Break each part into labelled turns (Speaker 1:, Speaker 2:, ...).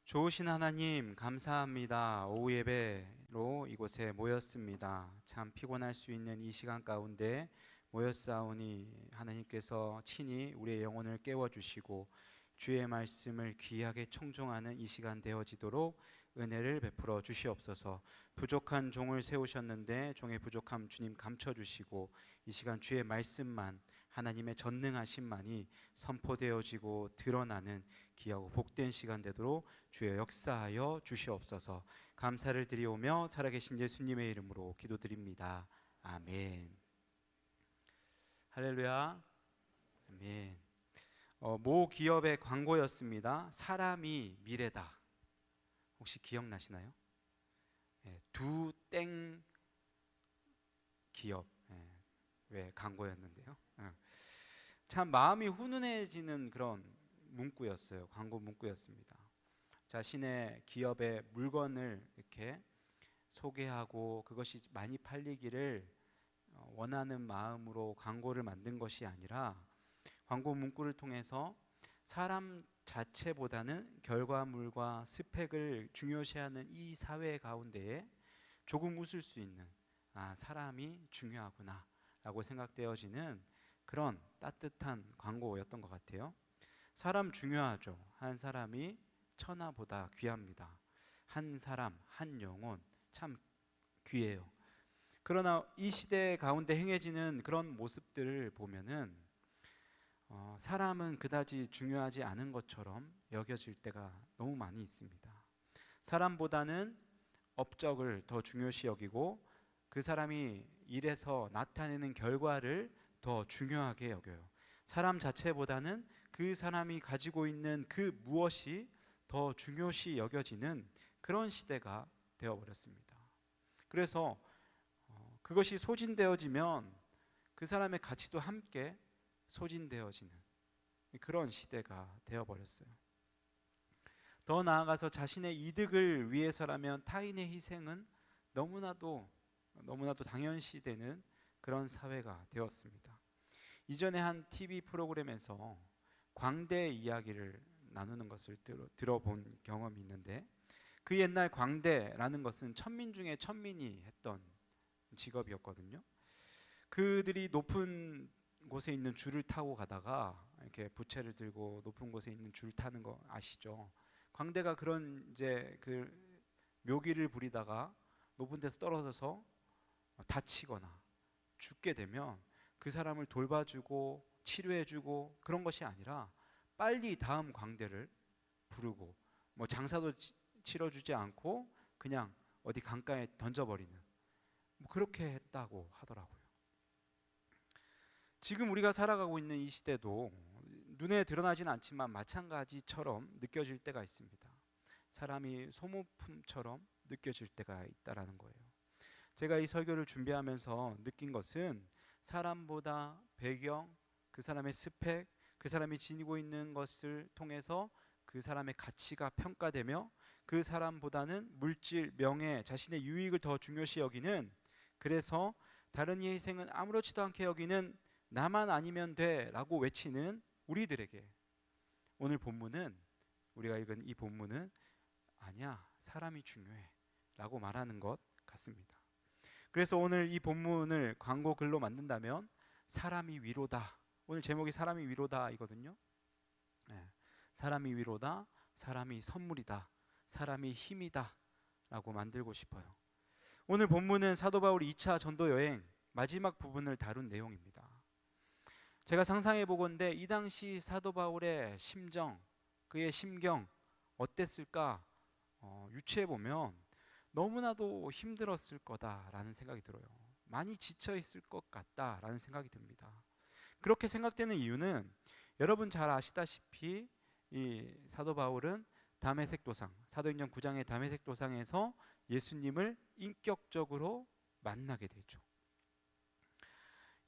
Speaker 1: 좋으신 하나님 감사합니다. 오후 예배로 이곳에 모였습니다. 참 피곤할 수 있는 이 시간 가운데 모였사오니 하나님께서 친히 우리의 영혼을 깨워주시고 주의 말씀을 귀하게 청종하는 이 시간 되어지도록 은혜를 베풀어 주시옵소서. 부족한 종을 세우셨는데 종의 부족함 주님 감춰주시고 이 시간 주의 말씀만, 하나님의 전능하심만이 선포되어지고 드러나는 귀하고 복된 시간 되도록 주여 역사하여 주시옵소서. 감사를 드리오며 살아계신 예수님의 이름으로 기도드립니다. 아멘. 할렐루야. 아멘. 모 기업의 광고였습니다. 사람이 미래다. 혹시 기억나시나요? 두땡 기업, 왜 광고였는데요. 참 마음이 훈훈해지는 그런 문구였어요. 광고 문구였습니다. 자신의 기업의 물건을 이렇게 소개하고 그것이 많이 팔리기를 원하는 마음으로 광고를 만든 것이 아니라 광고 문구를 통해서 사람 자체보다는 결과물과 스펙을 중요시하는 이 사회 가운데에 조금 웃을 수 있는 사람이 중요하구나 라고 생각되어지는 그런 따뜻한 광고였던 것 같아요. 사람 중요하죠. 한 사람이 천하보다 귀합니다. 한 사람, 한 영혼 참 귀해요. 그러나 이 시대 가운데 행해지는 그런 모습들을 보면은 사람은 그다지 중요하지 않은 것처럼 여겨질 때가 너무 많이 있습니다. 사람보다는 업적을 더 중요시 여기고 그 사람이 일에서 나타내는 결과를 더 중요하게 여겨요. 사람 자체보다는 그 사람이 가지고 있는 그 무엇이 더 중요시 여겨지는 그런 시대가 되어버렸습니다. 그래서 그것이 소진되어지면 그 사람의 가치도 함께 소진되어지는 그런 시대가 되어버렸어요. 더 나아가서 자신의 이득을 위해서라면 타인의 희생은 너무나도 당연시되는 그런 사회가 되었습니다. 이전에 한 TV 프로그램에서 광대 이야기를 나누는 것을 들어본 경험이 있는데, 그 옛날 광대라는 것은 천민 중에 천민이 했던 직업이었거든요. 그들이 높은 곳에 있는 줄을 타고 가다가 이렇게 부채를 들고 높은 곳에 있는 줄 타는 거 아시죠? 광대가 그런 이제 그 묘기를 부리다가 높은 데서 떨어져서 다치거나 죽게 되면 그 사람을 돌봐주고 치료해주고 그런 것이 아니라 빨리 다음 광대를 부르고 장사도 치러주지 않고 그냥 어디 강가에 던져버리는 그렇게 했다고 하더라고요. 지금 우리가 살아가고 있는 이 시대도 눈에 드러나진 않지만 마찬가지처럼 느껴질 때가 있습니다. 사람이 소모품처럼 느껴질 때가 있다라는 거예요. 제가 이 설교를 준비하면서 느낀 것은 사람보다 배경, 그 사람의 스펙, 그 사람이 지니고 있는 것을 통해서 그 사람의 가치가 평가되며 그 사람보다는 물질, 명예, 자신의 유익을 더 중요시 여기는, 그래서 다른 이의 희생은 아무렇지도 않게 여기는 나만 아니면 돼 라고 외치는 우리들에게 오늘 본문은, 우리가 읽은 이 본문은 아니야, 사람이 중요해 라고 말하는 것 같습니다. 그래서 오늘 이 본문을 광고 글로 만든다면 사람이 위로다, 오늘 제목이 사람이 위로다 이거든요. 사람이 위로다, 사람이 선물이다, 사람이 힘이다 라고 만들고 싶어요. 오늘 본문은 사도 바울이 2차 전도 여행 마지막 부분을 다룬 내용입니다. 제가 상상해 보건대 이 당시 사도 바울의 심정, 그의 심경 어땠을까 유추해 보면 너무나도 힘들었을 거다라는 생각이 들어요. 많이 지쳐 있을 것 같다라는 생각이 듭니다. 그렇게 생각되는 이유는 여러분 잘 아시다시피 이 사도 바울은 다메섹 도상, 사도행전 9장의 다메섹 도상에서 예수님을 인격적으로 만나게 되죠.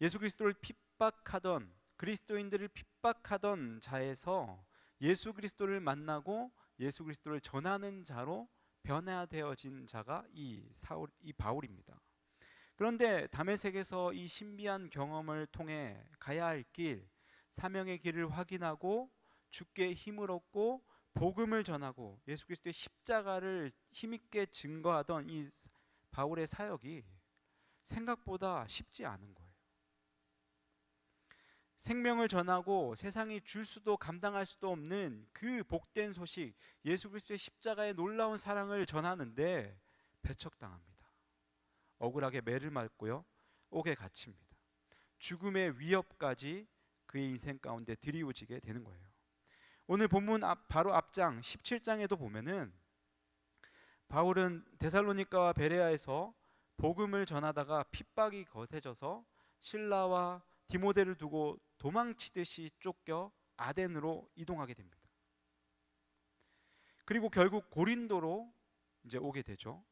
Speaker 1: 예수 그리스도를 핍박하던, 그리스도인들을 핍박하던 자에서 예수 그리스도를 만나고 예수 그리스도를 전하는 자로 변화되어진 자가 이 바울입니다. 그런데 다메섹에서 이 신비한 경험을 통해 가야 할 길, 사명의 길을 확인하고 주께 힘을 얻고 복음을 전하고 예수 그리스도의 십자가를 힘있게 증거하던 이 바울의 사역이 생각보다 쉽지 않은 거예요. 생명을 전하고 세상이 줄 수도 감당할 수도 없는 그 복된 소식, 예수 그리스도의 십자가의 놀라운 사랑을 전하는데 배척당합니다. 억울하게 매를 맞고요, 옥에 갇힙니다. 죽음의 위협까지 그의 인생 가운데 드리워지게 되는 거예요. 오늘 본문 바로 앞장 17장에도 보면은 바울은 데살로니가와 베레아에서 복음을 전하다가 핍박이 거세져서 실라와 디모데를 두고 도망치듯이 쫓겨 아덴으로 이동하게 됩니다. 그리고 결국 고린도로 이제 오게 되죠.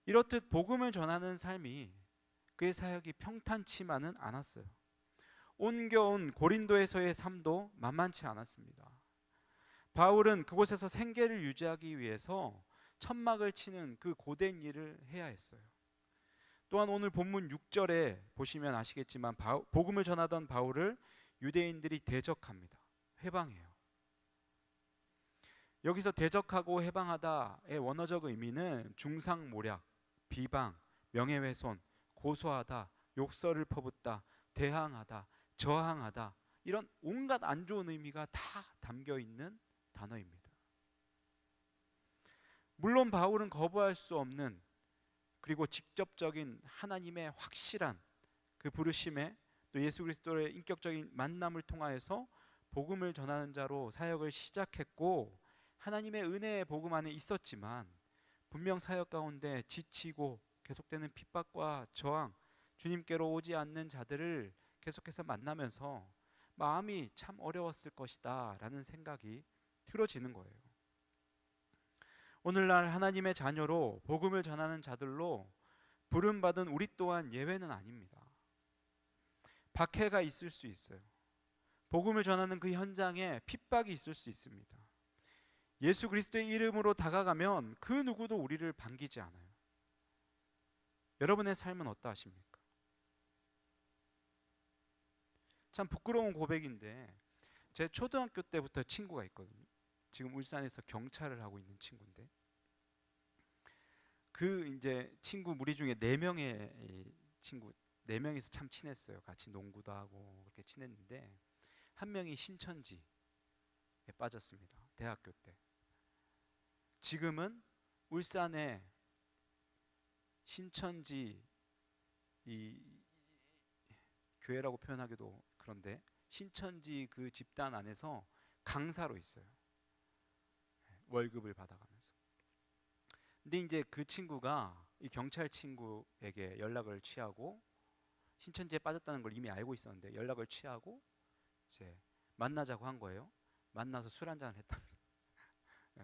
Speaker 1: 이렇듯 복음을 전하는 삶이 그의 사역이 평탄치만은 않았어요. 옮겨온 고린도에서의 삶도 만만치 않았습니다. 바울은 그곳에서 생계를 유지하기 위해서 천막을 치는 그 고된 일을 해야 했어요. 또한 오늘 본문 6절에 보시면 아시겠지만 복음을 전하던 바울을 유대인들이 대적합니다. 회방해요. 여기서 대적하고 해방하다의 원어적 의미는 중상모략, 비방, 명예훼손, 고소하다, 욕설을 퍼붓다, 대항하다, 저항하다, 이런 온갖 안 좋은 의미가 다 담겨 있는 단어입니다. 물론 바울은 거부할 수 없는, 그리고 직접적인 하나님의 확실한 그 부르심에 또 예수 그리스도의 인격적인 만남을 통하여서 복음을 전하는 자로 사역을 시작했고, 하나님의 은혜의 복음 안에 있었지만 분명 사역 가운데 지치고 계속되는 핍박과 저항, 주님께로 오지 않는 자들을 계속해서 만나면서 마음이 참 어려웠을 것이다 라는 생각이 들어지는 거예요. 오늘날 하나님의 자녀로 복음을 전하는 자들로 부름받은 우리 또한 예외는 아닙니다. 박해가 있을 수 있어요. 복음을 전하는 그 현장에 핍박이 있을 수 있습니다. 예수 그리스도의 이름으로 다가가면 그 누구도 우리를 반기지 않아요. 여러분의 삶은 어떠하십니까? 참 부끄러운 고백인데, 제 초등학교 때부터 친구가 있거든요. 지금 울산에서 경찰을 하고 있는 친구인데, 그 이제 친구 무리 중에 4명의 친구, 4명이서 참 친했어요. 같이 농구도 하고 그렇게 친했는데, 한 명이 신천지에 빠졌습니다. 대학교 때. 지금은 울산에 신천지, 이 교회라고 표현하기도 그런데 신천지 그 집단 안에서 강사로 있어요. 월급을 받아가면서. 근데 이제 그 친구가 이 경찰 친구에게 연락을 취하고, 신천지에 빠졌다는 걸 이미 알고 있었는데 연락을 취하고 이제 만나자고 한 거예요. 만나서 술 한잔을 했답니다.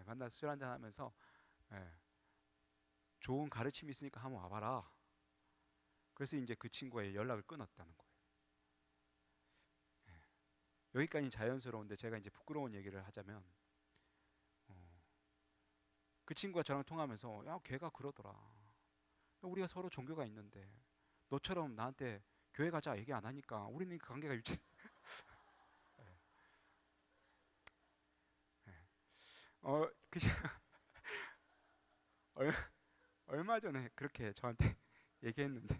Speaker 1: 만나서 술 한잔 하면서 좋은 가르침이 있으니까 한번 와봐라. 그래서 이제 그 친구의 연락을 끊었다는 거예요. 여기까지는 자연스러운데, 제가 이제 부끄러운 얘기를 하자면, 그 친구가 저랑 통화하면서, 야, 걔가 그러더라. 우리가 서로 종교가 있는데 너처럼 나한테 교회 가자 얘기 안 하니까 우리는 그 관계가 유지. 그 얼마 전에 그렇게 저한테 얘기했는데,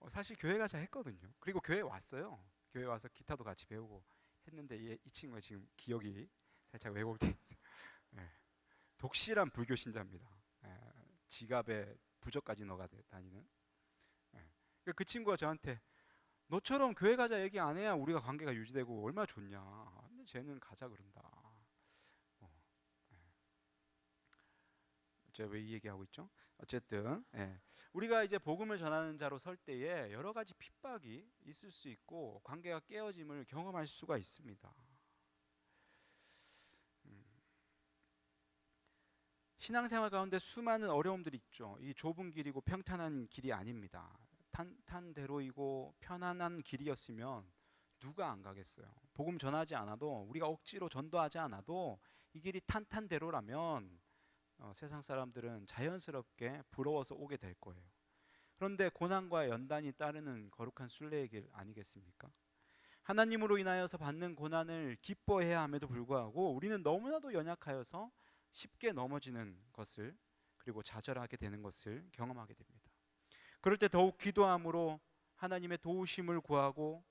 Speaker 1: 사실 교회 가자 했거든요. 그리고 교회 왔어요. 교회 와서 기타도 같이 배우고 했는데, 이 친구가 지금 기억이 살짝 왜곡돼 있어요. 독실한 불교 신자입니다. 지갑에 부적까지 넣어가 다니는. 그 친구가 저한테, 너처럼 교회 가자 얘기 안 해야 우리가 관계가 유지되고 얼마나 좋냐. 근데 쟤는 가자 그런다. 제가 왜 이 얘기하고 있죠? 어쨌든 우리가 이제 복음을 전하는 자로 설 때에 여러 가지 핍박이 있을 수 있고 관계가 깨어짐을 경험할 수가 있습니다. 신앙생활 가운데 수많은 어려움들이 있죠. 이 좁은 길이고 평탄한 길이 아닙니다. 탄탄대로이고 편안한 길이었으면 누가 안 가겠어요. 복음 전하지 않아도, 우리가 억지로 전도하지 않아도 이 길이 탄탄대로라면 세상 사람들은 자연스럽게 부러워서 오게 될 거예요. 그런데 고난과 연단이 따르는 거룩한 순례의 길 아니겠습니까? 하나님으로 인하여서 받는 고난을 기뻐해야 함에도 불구하고 우리는 너무나도 연약하여서 쉽게 넘어지는 것을, 그리고 좌절하게 되는 것을 경험하게 됩니다. 그럴 때 더욱 기도함으로 하나님의 도우심을 구하고,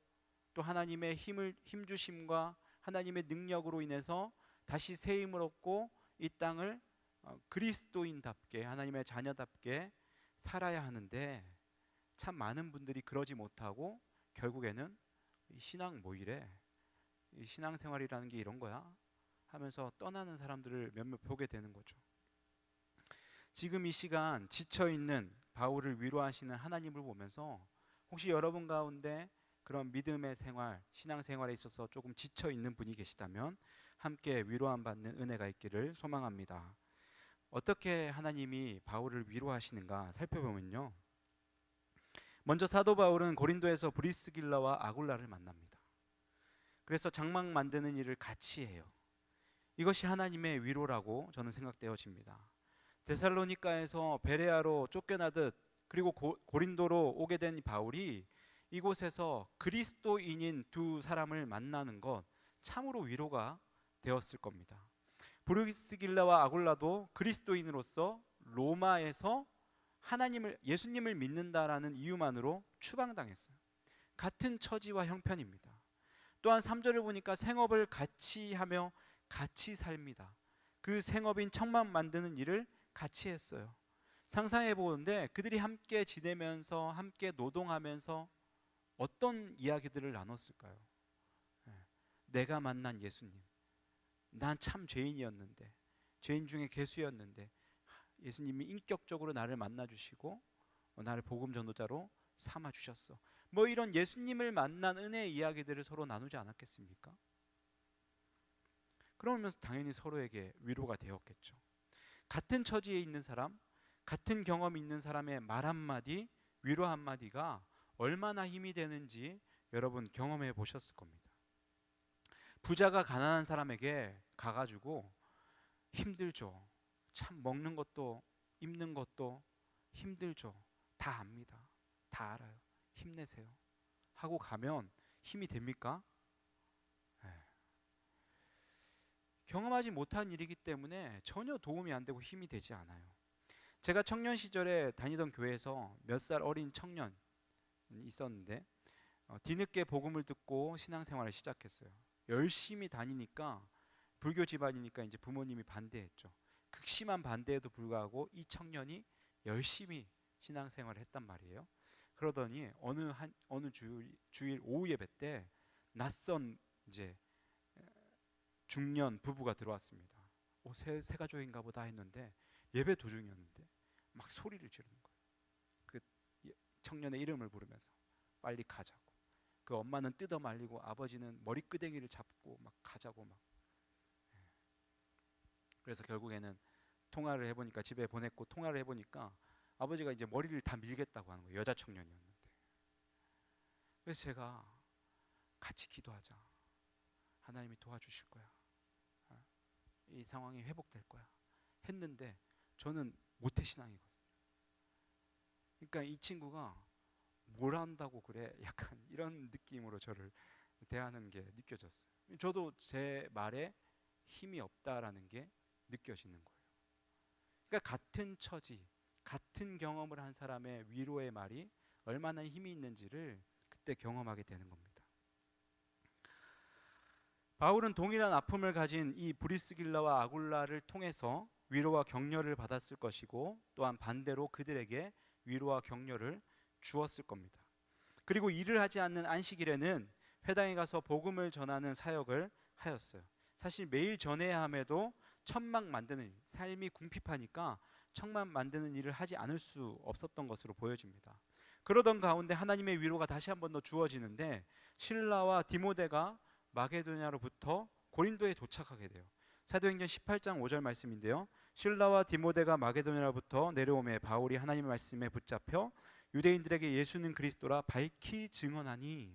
Speaker 1: 또 하나님의 힘주심과 하나님의 능력으로 인해서 다시 새 힘을 얻고 이 땅을 그리스도인답게, 하나님의 자녀답게 살아야 하는데, 참 많은 분들이 그러지 못하고 결국에는 신앙 뭐 이래, 이 신앙생활이라는 게 이런 거야 하면서 떠나는 사람들을 몇몇 보게 되는 거죠. 지금 이 시간 지쳐있는 바울을 위로하시는 하나님을 보면서 혹시 여러분 가운데 그런 믿음의 생활, 신앙생활에 있어서 조금 지쳐있는 분이 계시다면 함께 위로함 받는 은혜가 있기를 소망합니다. 어떻게 하나님이 바울을 위로하시는가 살펴보면요, 먼저 사도 바울은 고린도에서 브리스길라와 아굴라를 만납니다. 그래서 장막 만드는 일을 같이 해요. 이것이 하나님의 위로라고 저는 생각되어집니다. 데살로니가에서 베레아로 쫓겨나듯, 그리고 고린도로 오게 된 바울이 이곳에서 그리스도인인 두 사람을 만나는 것, 참으로 위로가 되었을 겁니다. 브리스길라와 아굴라도 그리스도인으로서 로마에서 예수님을 믿는다라는 이유만으로 추방당했어요. 같은 처지와 형편입니다. 또한 3절을 보니까 생업을 같이 하며 같이 삽니다. 그 생업인 청막 만드는 일을 같이 했어요. 상상해 보는데 그들이 함께 지내면서 함께 노동하면서 어떤 이야기들을 나눴을까요? 내가 만난 예수님, 난 참 죄인이었는데, 죄인 중에 괴수였는데 예수님이 인격적으로 나를 만나주시고 나를 복음 전도자로 삼아주셨어. 뭐 이런 예수님을 만난 은혜의 이야기들을 서로 나누지 않았겠습니까? 그러면서 당연히 서로에게 위로가 되었겠죠. 같은 처지에 있는 사람, 같은 경험이 있는 사람의 말 한마디, 위로 한마디가 얼마나 힘이 되는지 여러분 경험해 보셨을 겁니다. 부자가 가난한 사람에게 가가지고 힘들죠, 참 먹는 것도 입는 것도 힘들죠, 다 압니다, 다 알아요, 힘내세요 하고 가면 힘이 됩니까? 경험하지 못한 일이기 때문에 전혀 도움이 안 되고 힘이 되지 않아요. 제가 청년 시절에 다니던 교회에서 몇 살 어린 청년이 있었는데 뒤늦게 복음을 듣고 신앙생활을 시작했어요. 열심히 다니니까, 불교 집안이니까 이제 부모님이 반대했죠. 극심한 반대에도 불구하고 이 청년이 열심히 신앙생활을 했단 말이에요. 그러더니 어느 주일 오후 예배 때 낯선 이제 중년 부부가 들어왔습니다. 새 가족인가 보다 했는데 예배 도중이었는데 막 소리를 지르는 거예요. 그 청년의 이름을 부르면서 빨리 가자고. 그 엄마는 뜯어 말리고 아버지는 머리끄댕이를 잡고 막 가자고 막. 그래서 결국에는 통화를 해보니까, 집에 보냈고 통화를 해보니까 아버지가 이제 머리를 다 밀겠다고 하는 거예요. 여자 청년이었는데. 그래서 제가 같이 기도하자, 하나님이 도와주실 거야, 이 상황이 회복될 거야 했는데 저는 모태신앙이거든요. 그러니까 이 친구가 뭘 한다고 그래, 약간 이런 느낌으로 저를 대하는 게 느껴졌어요. 저도 제 말에 힘이 없다라는 게 느껴지는 거예요. 그러니까 같은 처지, 같은 경험을 한 사람의 위로의 말이 얼마나 힘이 있는지를 그때 경험하게 되는 겁니다. 바울은 동일한 아픔을 가진 이 브리스길라와 아굴라를 통해서 위로와 격려를 받았을 것이고, 또한 반대로 그들에게 위로와 격려를 주었을 겁니다. 그리고 일을 하지 않는 안식일에는 회당에 가서 복음을 전하는 사역을 하였어요. 사실 매일 전해야 함에도 천막 만드는 일, 삶이 궁핍하니까 천막 만드는 일을 하지 않을 수 없었던 것으로 보여집니다. 그러던 가운데 하나님의 위로가 다시 한 번 더 주어지는데, 실라와 디모데가 마게도냐로부터 고린도에 도착하게 돼요. 사도행전 18장 5절 말씀인데요, 실라와 디모데가 마게도냐로부터 내려오매 바울이 하나님의 말씀에 붙잡혀 유대인들에게 예수는 그리스도라 밝히 증언하니.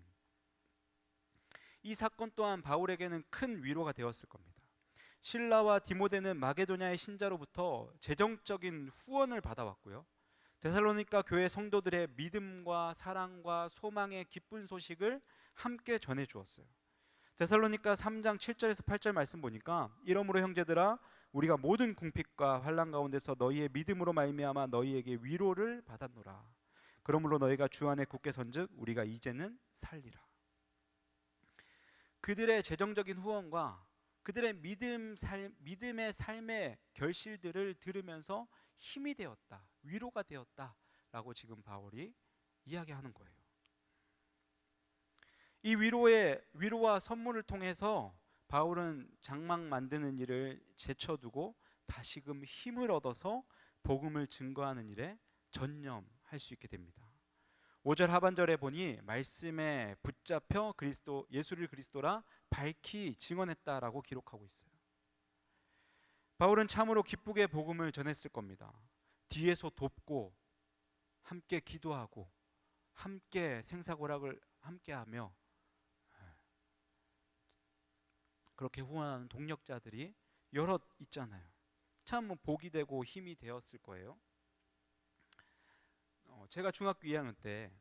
Speaker 1: 이 사건 또한 바울에게는 큰 위로가 되었을 겁니다. 실라와 디모데는 마게도냐의 신자로부터 재정적인 후원을 받아왔고요, 데살로니가 교회 성도들의 믿음과 사랑과 소망의 기쁜 소식을 함께 전해 주었어요. 데살로니가 3장 7절에서 8절 말씀 보니까 이러므로 형제들아 우리가 모든 궁핍과 환난 가운데서 너희의 믿음으로 말미암아 너희에게 위로를 받았노라. 그러므로 너희가 주 안에 굳게 선즉 우리가 이제는 살리라. 그들의 재정적인 후원과 그들의 믿음의 삶의 결실들을 들으면서 힘이 되었다, 위로가 되었다라고 지금 바울이 이야기하는 거예요. 이 위로와 선물을 통해서 바울은 장막 만드는 일을 제쳐두고 다시금 힘을 얻어서 복음을 증거하는 일에 전념할 수 있게 됩니다. 5절 하반절에 보니 말씀에 붙잡혀 예수를 그리스도라 밝히 증언했다라고 기록하고 있어요. 바울은 참으로 기쁘게 복음을 전했을 겁니다. 뒤에서 돕고 함께 기도하고 함께 생사고락을 함께하며 그렇게 후원하는 동력자들이 여럿 있잖아요. 참 복이 되고 힘이 되었을 거예요. 제가 중학교 2학년 때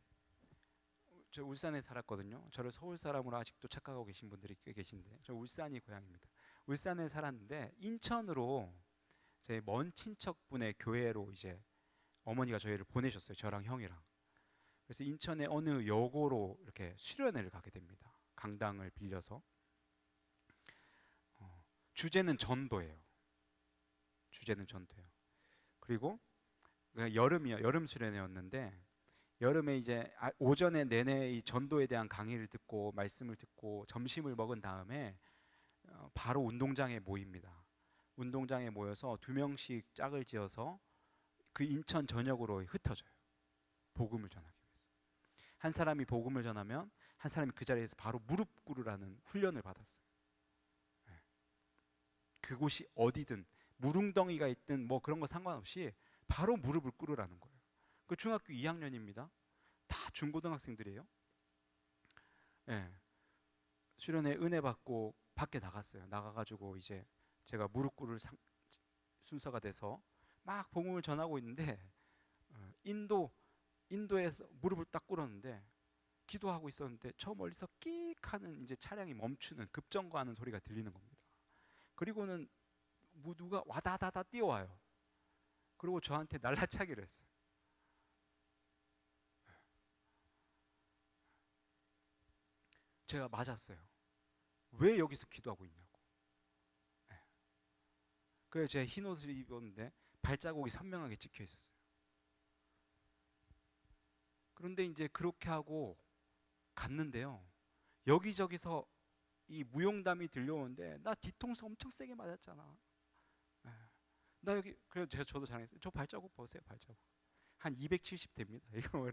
Speaker 1: 저 울산에 살았거든요. 저를 서울 사람으로 아직도 착각하고 계신 분들이 꽤 계신데 저 울산이 고향입니다. 울산에 살았는데 인천으로 제 먼 친척분의 교회로 이제 어머니가 저희를 보내셨어요. 저랑 형이랑. 그래서 인천의 어느 여고로 이렇게 수련회를 가게 됩니다. 강당을 빌려서. 주제는 전도예요. 그리고 여름이요. 여름 수련회였는데 여름에 이제 오전에 내내 이 전도에 대한 강의를 듣고 말씀을 듣고 점심을 먹은 다음에 바로 운동장에 모입니다. 운동장에 모여서 2명씩 짝을 지어서 그 인천 전역으로 흩어져요. 복음을 전하기 위해서. 한 사람이 복음을 전하면 한 사람이 그 자리에서 바로 무릎 꿇으라는 훈련을 받았어요. 그곳이 어디든 무릉덩이가 있든 뭐 그런 거 상관없이 바로 무릎을 꿇으라는 거예요. 그 중학교 2학년입니다. 다 중고등학생들이에요. 수련회 은혜 받고 밖에 나갔어요. 나가가지고 이제 제가 무릎 꿇을 순서가 돼서 막 복음을 전하고 있는데 인도에서 무릎을 딱 꿇었는데 기도하고 있었는데 저 멀리서 끽 하는 이제 차량이 멈추는 급정거하는 소리가 들리는 겁니다. 그리고는 누가 와다다다 뛰어와요. 그리고 저한테 날라차기를 했어요. 제가 맞았어요. 왜 여기서 기도하고 있냐고. 그래서 제가 흰 옷을 입었는데 발자국이 선명하게 찍혀 있었어요. 그런데 이제 그렇게 하고 갔는데요. 여기저기서 이 무용담이 들려오는데 나 뒤통수 엄청 세게 맞았잖아. 나 여기 그래서 저도 자랑했어요. 저 발자국 보세요. 발자국 한 270 됩니다. 이거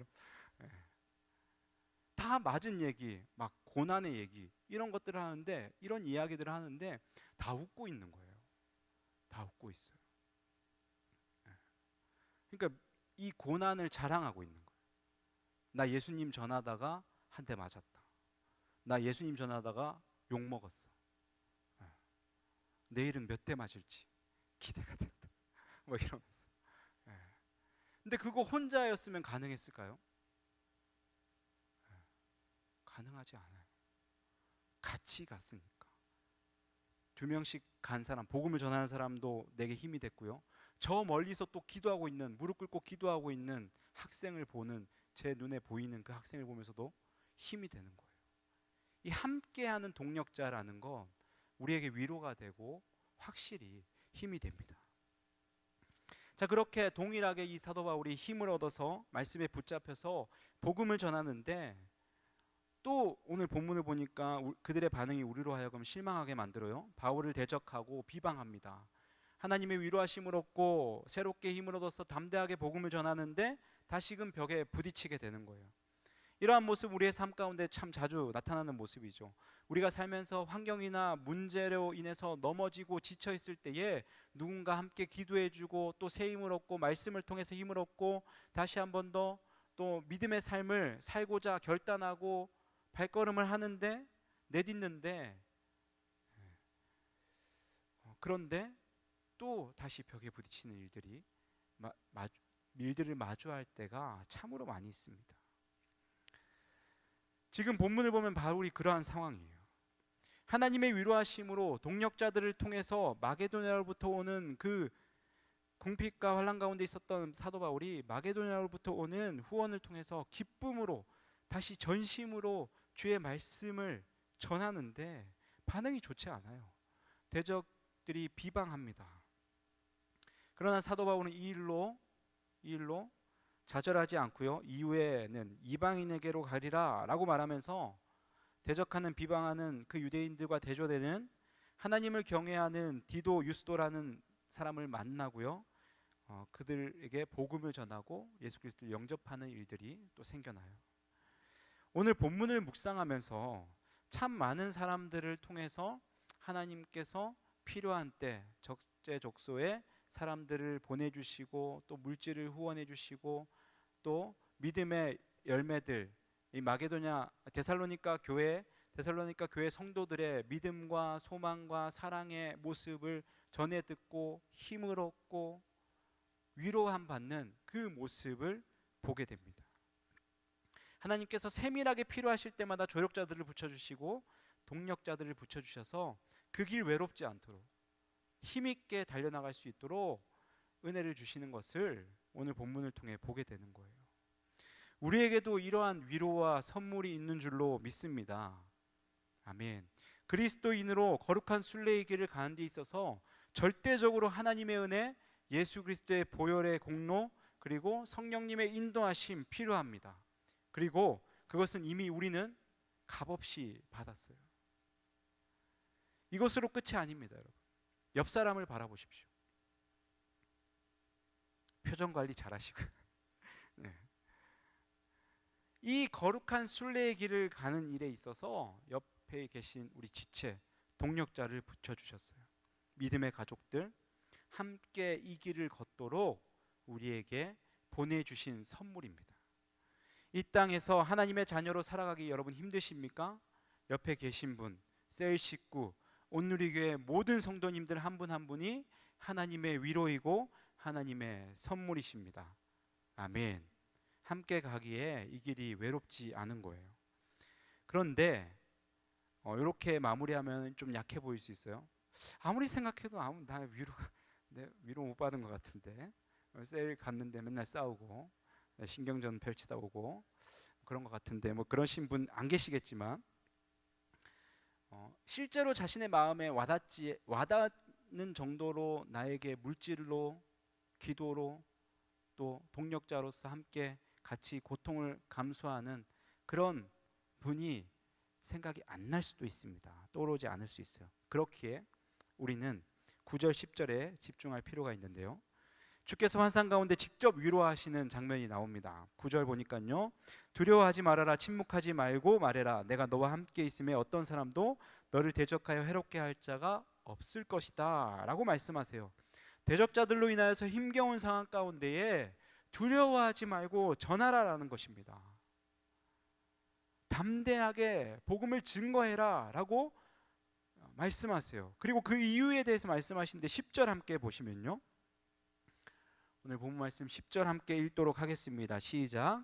Speaker 1: 다 맞은 얘기, 막 고난의 얘기 이런 것들을 하는데 이런 이야기들을 하는데 다 웃고 있는 거예요. 다 웃고 있어요. 그러니까 이 고난을 자랑하고 있는 거예요. 나 예수님 전하다가 한 대 맞았다. 나 예수님 전하다가 욕 먹었어. 내일은 몇 대 맞을지 기대가 된다. 뭐 이러면서. 근데 그거 혼자였으면 가능했을까요? 가능하지 않아요. 같이 갔으니까. 2명씩 간 사람, 복음을 전하는 사람도 내게 힘이 됐고요. 저 멀리서 또 기도하고 있는, 무릎 꿇고 기도하고 있는 학생을 보는, 제 눈에 보이는 그 학생을 보면서도 힘이 되는 거예요. 이 함께하는 동력자라는 건 우리에게 위로가 되고 확실히 힘이 됩니다. 자, 그렇게 동일하게 이 사도 바울이 힘을 얻어서 말씀에 붙잡혀서 복음을 전하는데 또 오늘 본문을 보니까 그들의 반응이 우리로 하여금 실망하게 만들어요. 바울을 대적하고 비방합니다. 하나님의 위로하심을 얻고 새롭게 힘을 얻어서 담대하게 복음을 전하는데 다시금 벽에 부딪히게 되는 거예요. 이러한 모습 우리의 삶 가운데 참 자주 나타나는 모습이죠. 우리가 살면서 환경이나 문제로 인해서 넘어지고 지쳐 있을 때에 누군가 함께 기도해주고 또 새 힘을 얻고 말씀을 통해서 힘을 얻고 다시 한 번 더 또 믿음의 삶을 살고자 결단하고 발걸음을 하는데 내딛는데 그런데 또 다시 벽에 부딪히는 일들을 마주할 때가 참으로 많이 있습니다. 지금 본문을 보면 바울이 그러한 상황이에요. 하나님의 위로하심으로 동력자들을 통해서 마게도냐로부터 오는 그 궁핍과 환난 가운데 있었던 사도 바울이 마게도냐로부터 오는 후원을 통해서 기쁨으로 다시 전심으로 주의 말씀을 전하는데 반응이 좋지 않아요. 대적들이 비방합니다. 그러나 사도 바울은 이 일로 좌절하지 않고요, 이후에는 이방인에게로 가리라 라고 말하면서 대적하는 비방하는 그 유대인들과 대조되는 하나님을 경외하는 디도 유스도라는 사람을 만나고요, 그들에게 복음을 전하고 예수 그리스도를 영접하는 일들이 또 생겨나요. 오늘 본문을 묵상하면서 참 많은 사람들을 통해서 하나님께서 필요한 때 적재적소에 사람들을 보내주시고 또 물질을 후원해 주시고 또 믿음의 열매들, 이 마게도냐 데살로니가 교회 성도들의 믿음과 소망과 사랑의 모습을 전해 듣고 힘을 얻고 위로함 받는 그 모습을 보게 됩니다. 하나님께서 세밀하게 필요하실 때마다 조력자들을 붙여주시고 동력자들을 붙여주셔서 그 길 외롭지 않도록 힘있게 달려나갈 수 있도록 은혜를 주시는 것을 오늘 본문을 통해 보게 되는 거예요. 우리에게도 이러한 위로와 선물이 있는 줄로 믿습니다. 아멘. 그리스도인으로 거룩한 순례의 길을 가는 데 있어서 절대적으로 하나님의 은혜, 예수 그리스도의 보혈의 공로, 그리고 성령님의 인도하심 필요합니다. 그리고 그것은 이미 우리는 값없이 받았어요. 이것으로 끝이 아닙니다, 여러분. 옆 사람을 바라보십시오. 표정 관리 잘하시고 네. 이 거룩한 순례의 길을 가는 일에 있어서 옆에 계신 우리 지체, 동력자를 붙여주셨어요. 믿음의 가족들, 함께 이 길을 걷도록 우리에게 보내주신 선물입니다. 이 땅에서 하나님의 자녀로 살아가기 여러분 힘드십니까? 옆에 계신 분, 셀 식구, 온누리교회 모든 성도님들 한 분 한 분이 하나님의 위로이고 하나님의 선물이십니다. 아멘. 함께 가기에 이 길이 외롭지 않은 거예요. 그런데 이렇게 마무리하면 좀 약해 보일 수 있어요. 아무리 생각해도 나 위로 못 받은 것 같은데, 셀 갔는데 맨날 싸우고 신경전 펼치다 오고 그런 것 같은데, 뭐 그러신 분 안 계시겠지만 실제로 자신의 마음에 와닿는 정도로 나에게 물질로, 기도로, 또 동력자로서 함께 같이 고통을 감수하는 그런 분이 생각이 안 날 수도 있습니다. 떠오르지 않을 수 있어요. 그렇기에 우리는 9절 10절에 집중할 필요가 있는데요, 주께서 환상 가운데 직접 위로하시는 장면이 나옵니다. 9절 보니까요, 두려워하지 말아라, 침묵하지 말고 말해라. 내가 너와 함께 있음에 어떤 사람도 너를 대적하여 해롭게 할 자가 없을 것이다 라고 말씀하세요. 대적자들로 인하여서 힘겨운 상황 가운데에 두려워하지 말고 전하라라는 것입니다. 담대하게 복음을 증거해라 라고 말씀하세요. 그리고 그 이유에 대해서 말씀하시는데 10절 함께 보시면요, 오늘 본문 말씀 10절 함께 읽도록 하겠습니다. 시작.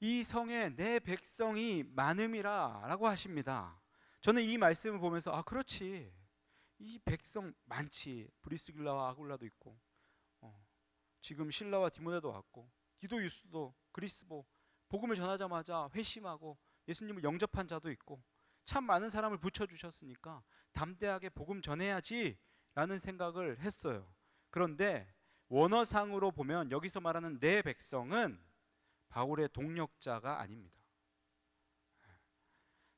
Speaker 1: 이 성에 내 백성이 많음이라 라고 하십니다. 저는 이 말씀을 보면서 그렇지, 이 백성 많지. 브리스길라와 아굴라도 있고 지금 실라와 디모데도 왔고 디도 유스도 그리스보 복음을 전하자마자 회심하고 예수님을 영접한 자도 있고 참 많은 사람을 붙여주셨으니까 담대하게 복음 전해야지 라는 생각을 했어요. 그런데 원어상으로 보면 여기서 말하는 내 백성은 바울의 동력자가 아닙니다.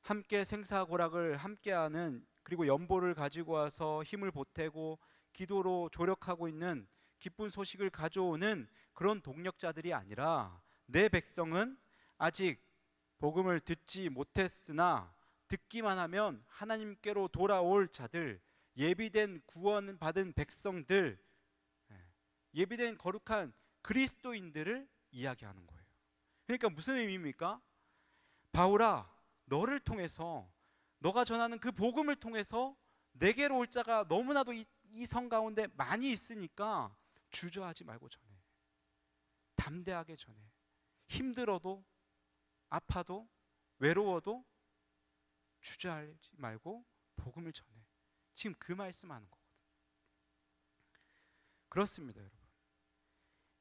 Speaker 1: 함께 생사고락을 함께하는, 그리고 연보를 가지고 와서 힘을 보태고 기도로 조력하고 있는 기쁜 소식을 가져오는 그런 동력자들이 아니라, 내 백성은 아직 복음을 듣지 못했으나 듣기만 하면 하나님께로 돌아올 자들, 예비된 구원 받은 백성들, 예비된 거룩한 그리스도인들을 이야기하는 거예요. 그러니까 무슨 의미입니까? 바울아, 너를 통해서, 너가 전하는 그 복음을 통해서 내게로 올 자가 너무나도 이 성 가운데 많이 있으니까 주저하지 말고 전해. 담대하게 전해. 힘들어도, 아파도, 외로워도 주저하지 말고 복음을 전해. 지금 그 말씀하는 거거든. 그렇습니다, 여러분.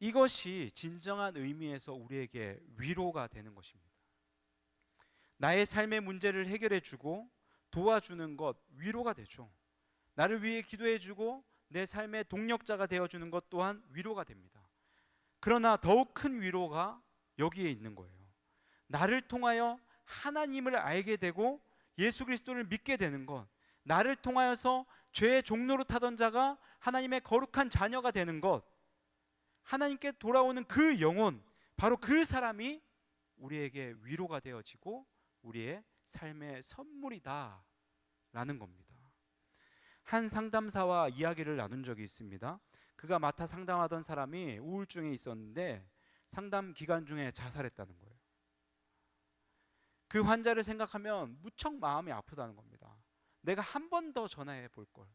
Speaker 1: 이것이 진정한 의미에서 우리에게 위로가 되는 것입니다. 나의 삶의 문제를 해결해 주고 도와주는 것 위로가 되죠. 나를 위해 기도해 주고 내 삶의 동력자가 되어주는 것 또한 위로가 됩니다. 그러나 더욱 큰 위로가 여기에 있는 거예요. 나를 통하여 하나님을 알게 되고 예수 그리스도를 믿게 되는 것, 나를 통하여서 죄의 종로로 타던 자가 하나님의 거룩한 자녀가 되는 것, 하나님께 돌아오는 그 영혼, 바로 그 사람이 우리에게 위로가 되어지고 우리의 삶의 선물이다 라는 겁니다. 한 상담사와 이야기를 나눈 적이 있습니다. 그가 맡아 상담하던 사람이 우울증에 있었는데 상담 기간 중에 자살했다는 거예요. 그 환자를 생각하면 무척 마음이 아프다는 겁니다. 내가 한 번 더 전화해 볼 걸.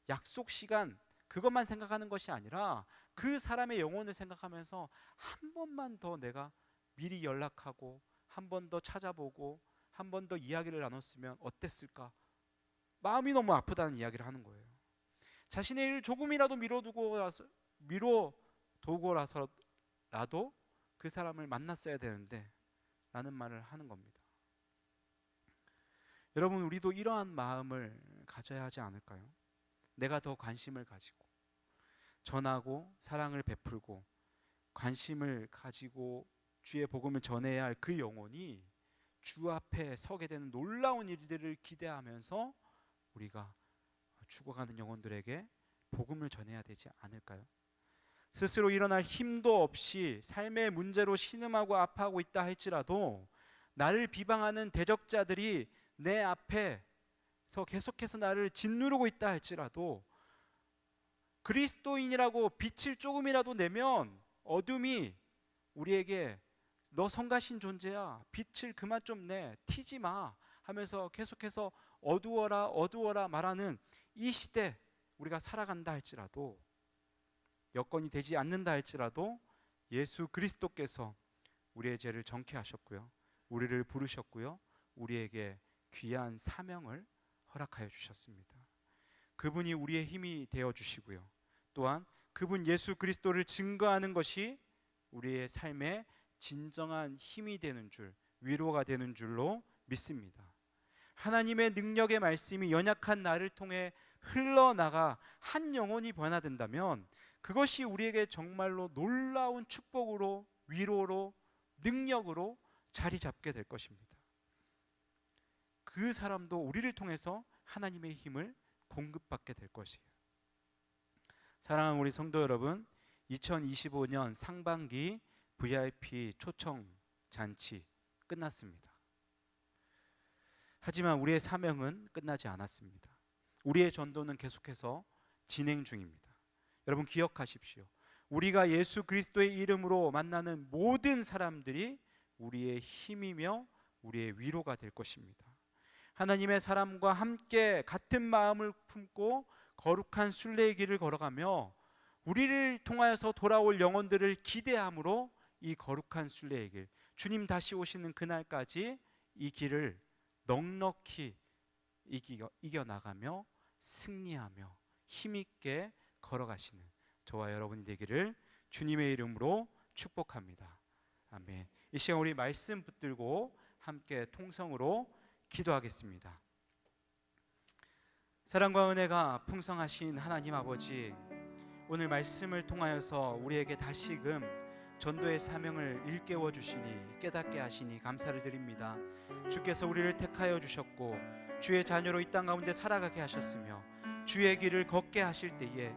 Speaker 1: 약속 시간 그것만 생각하는 것이 아니라 그 사람의 영혼을 생각하면서 한 번만 더 내가 미리 연락하고 한 번 더 찾아보고 한 번 더 이야기를 나눴으면 어땠을까? 마음이 너무 아프다는 이야기를 하는 거예요. 자신의 일을 조금이라도 미뤄두고라서라도 그 사람을 만났어야 되는데 라는 말을 하는 겁니다. 여러분, 우리도 이러한 마음을 가져야 하지 않을까요? 내가 더 관심을 가지고 전하고 사랑을 베풀고 관심을 가지고 주의 복음을 전해야 할 그 영혼이 주 앞에 서게 되는 놀라운 일들을 기대하면서 우리가 죽어가는 영혼들에게 복음을 전해야 되지 않을까요? 스스로 일어날 힘도 없이 삶의 문제로 신음하고 아파하고 있다 할지라도 나를 비방하는 대적자들이 내 앞에서 계속해서 나를 짓누르고 있다 할지라도 그리스도인이라고 빛을 조금이라도 내면 어둠이 우리에게 너 성가신 존재야, 빛을 그만 좀 내, 튀지 마 하면서 계속해서 어두워라 말하는 이 시대 우리가 살아간다 할지라도, 여건이 되지 않는다 할지라도 예수 그리스도께서 우리의 죄를 정케 하셨고요, 우리를 부르셨고요, 우리에게 귀한 사명을 허락하여 주셨습니다. 그분이 우리의 힘이 되어 주시고요, 또한 그분 예수 그리스도를 증거하는 것이 우리의 삶의 진정한 힘이 되는 줄, 위로가 되는 줄로 믿습니다. 하나님의 능력의 말씀이 연약한 나를 통해 흘러나가 한 영혼이 변화된다면 그것이 우리에게 정말로 놀라운 축복으로, 위로로, 능력으로 자리 잡게 될 것입니다. 그 사람도 우리를 통해서 하나님의 힘을 공급받게 될 것이에요. 사랑하는 우리 성도 여러분, 2025년 상반기 VIP 초청 잔치 끝났습니다. 하지만 우리의 사명은 끝나지 않았습니다. 우리의 전도는 계속해서 진행 중입니다. 여러분 기억하십시오. 우리가 예수 그리스도의 이름으로 만나는 모든 사람들이 우리의 힘이며 우리의 위로가 될 것입니다. 하나님의 사람과 함께 같은 마음을 품고 거룩한 순례의 길을 걸어가며 우리를 통하여서 돌아올 영혼들을 기대함으로 이 거룩한 순례의 길, 주님 다시 오시는 그날까지 이 길을 넉넉히 이겨나가며 승리하며 힘있게 걸어가시는 저와 여러분이 되기를 주님의 이름으로 축복합니다. 아멘. 이 시간 우리 말씀 붙들고 함께 통성으로 기도하겠습니다. 사랑과 은혜가 풍성하신 하나님 아버지, 오늘 말씀을 통하여서 우리에게 다시금 전도의 사명을 일깨워 주시니, 깨닫게 하시니 감사를 드립니다. 주께서 우리를 택하여 주셨고 주의 자녀로 이 땅 가운데 살아가게 하셨으며 주의 길을 걷게 하실 때에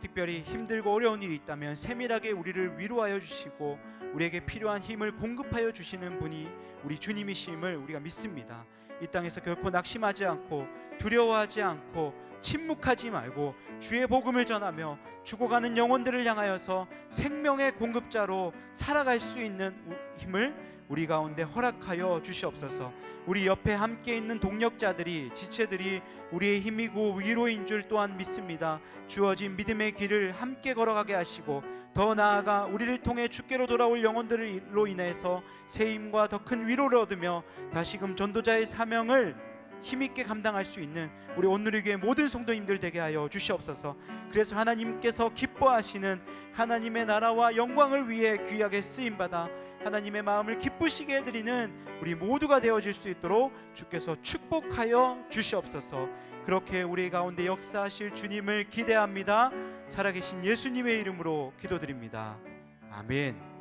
Speaker 1: 특별히 힘들고 어려운 일이 있다면 세밀하게 우리를 위로하여 주시고 우리에게 필요한 힘을 공급하여 주시는 분이 우리 주님이심을 우리가 믿습니다. 이 땅에서 결코 낙심하지 않고 두려워하지 않고 침묵하지 말고 주의 복음을 전하며 죽어가는 영혼들을 향하여서 생명의 공급자로 살아갈 수 있는 힘을 우리 가운데 허락하여 주시옵소서. 우리 옆에 함께 있는 동력자들이, 지체들이 우리의 힘이고 위로인 줄 또한 믿습니다. 주어진 믿음의 길을 함께 걸어가게 하시고 더 나아가 우리를 통해 주께로 돌아올 영혼들로 인해서 새 힘과 더 큰 위로를 얻으며 다시금 전도자의 사명을 힘있게 감당할 수 있는 우리 온누리교회 모든 성도님들 되게 하여 주시옵소서. 그래서 하나님께서 기뻐하시는 하나님의 나라와 영광을 위해 귀하게 쓰임받아 하나님의 마음을 기쁘시게 해드리는 우리 모두가 되어질 수 있도록 주께서 축복하여 주시옵소서. 그렇게 우리 가운데 역사하실 주님을 기대합니다. 살아계신 예수님의 이름으로 기도드립니다. 아멘.